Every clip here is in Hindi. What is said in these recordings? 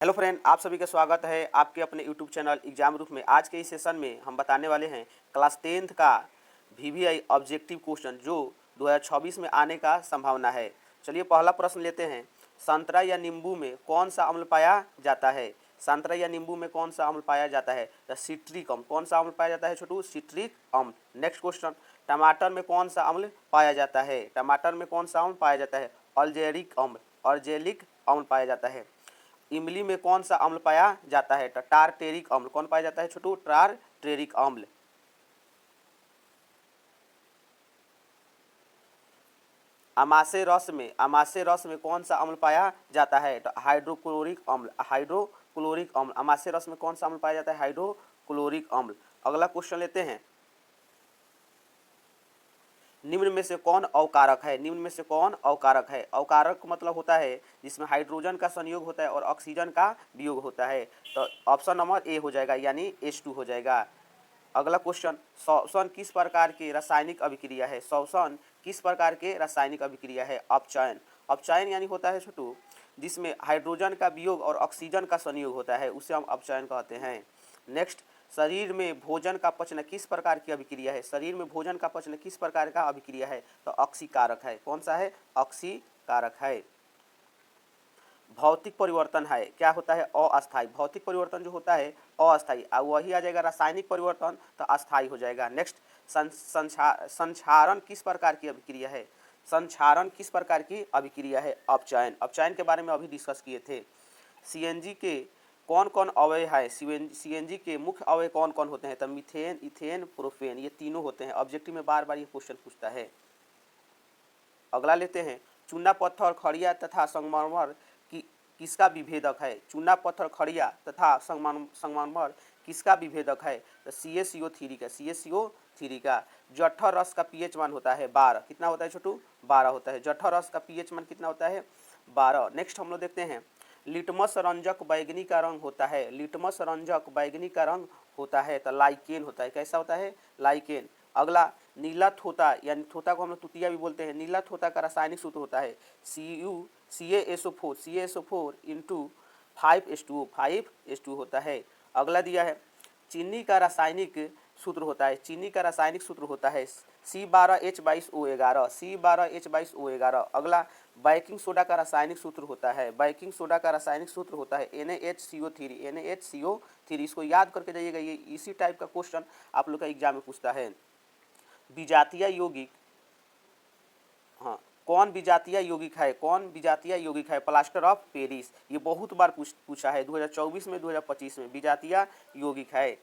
हेलो फ्रेंड, आप सभी का स्वागत है आपके अपने यूट्यूब चैनल एग्जाम रूप में। आज के इस सेशन में हम बताने वाले हैं क्लास 10th का वीवीआई ऑब्जेक्टिव क्वेश्चन जो 2024 में आने का संभावना है। चलिए पहला प्रश्न लेते हैं। संतरा या नींबू में कौन सा अम्ल पाया जाता है? संतरा या नींबू में कौन सा अम्ल पाया जाता है? द सिट्रिक अम्ल। कौन सा अम्ल पाया जाता है छोटू? सिट्रिक अम्ल। नेक्स्ट क्वेश्चन, टमाटर में कौन सा अम्ल पाया जाता है? टमाटर में कौन सा अम्ल पाया जाता है? अल्जेरिक अम्ल। अर्जेलिक अम्ल पाया जाता है। इमली में कौन सा अम्ल पाया जाता है? टारटेरिक अम्ल। कौन पाया जाता है छोटू? टारटेरिक अम्ल। अमाशय रस में कौन सा अम्ल पाया जाता है? हाइड्रोक्लोरिक अम्ल। हाइड्रोक्लोरिक अम्ल। अमाशय रस में कौन सा अम्ल पाया जाता है? हाइड्रोक्लोरिक अम्ल। अगला क्वेश्चन लेते हैं। निम्न में से कौन अवकारक है? निम्न में से कौन अवकारक है? अवकारक मतलब होता है जिसमें हाइड्रोजन का संयोग होता है और ऑक्सीजन का वियोग होता है। तो ऑप्शन नंबर ए हो जाएगा, यानी H2 हो जाएगा। अगला क्वेश्चन, श्वसन किस प्रकार की रासायनिक अभिक्रिया है? श्वसन किस प्रकार के रासायनिक अभिक्रिया है? अपचयन। अपचयन यानी होता है छोटू जिसमें हाइड्रोजन का वियोग और ऑक्सीजन का संयोग होता है, उसे हम अपचयन कहते हैं। नेक्स्ट, शरीर में भोजन का पचन किस प्रकार की अभिक्रिया है? शरीर में भोजन का पचन किस प्रकार का अभिक्रिया है? तो ऑक्सीकारक है। कौन सा है? ऑक्सीकारक है। भौतिक परिवर्तन है, क्या होता है? अस्थायी। भौतिक परिवर्तन जो होता है अस्थायी, वही आ जाएगा। रासायनिक परिवर्तन तो अस्थायी हो जाएगा। नेक्स्ट, संक्षारण किस प्रकार की अभिक्रिया है? संक्षारण किस प्रकार की अभिक्रिया है? अपचयन। अपचयन के बारे में अभी डिस्कस किए थे। सीएनजी के कौन कौन अवयव है? सीएनजी के मुख्य अवयव कौन कौन होते हैं? तो मीथेन, इथेन, प्रोपेन, ये तीनों होते हैं। ऑब्जेक्टिव में बार बार ये क्वेश्चन पूछता है। अगला लेते हैं, चूना पत्थर खड़िया तथा संगमरमर की किसका विभेदक है? चूना पत्थर खड़िया तथा संगमरमर किसका विभेदक है? तो CaCO3 का। CaCO3 का। जठर रस का पीएच मान होता है 12। कितना होता है छोटू? 12 होता है। जठर रस का पीएच मान कितना होता है? 12। नेक्स्ट हम लोग देखते हैं, लिटमस रंजक बैगनी का रंग होता है। लिटमस रंजक बैगनी का रंग होता है तो लाइकेन होता है। कैसा होता है? लाइकेन। अगला, नीला थोता, यानी थोता को हम लोग तुतिया भी बोलते हैं। नीला थोता का रासायनिक सूत्र होता है CuCaSO4। CaSO4 into 5H2O। 5H2O होता है। अगला दिया है, चीनी का रासायनिक सूत्र होता है। चीनी का रासायनिक सूत्र होता है C12H22O11। C12H22O11। अगला, बेकिंग सोडा का रासायनिक सूत्र होता है। बेकिंग सोडा का रासायनिक सूत्र होता है NaHCO3। NaHCO3। इसको याद करके जाइएगा, ये इसी टाइप का क्वेश्चन आप लोग का एग्जाम में पूछता है। विजातीय यौगिक, हाँ, कौन विजातीय यौगिक है? कौन विजातीय यौगिक है? Plaster of Paris. ये बहुत बार पूछा है 2024 में, 2025 में। विजातीय यौगिक है।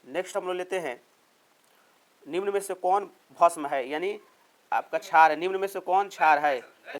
नेक्स्ट हम लोग लेते हैं, निम्न में से कौन भस्म है? यानी आपका क्षार है। निम्न में से कौन क्षार है?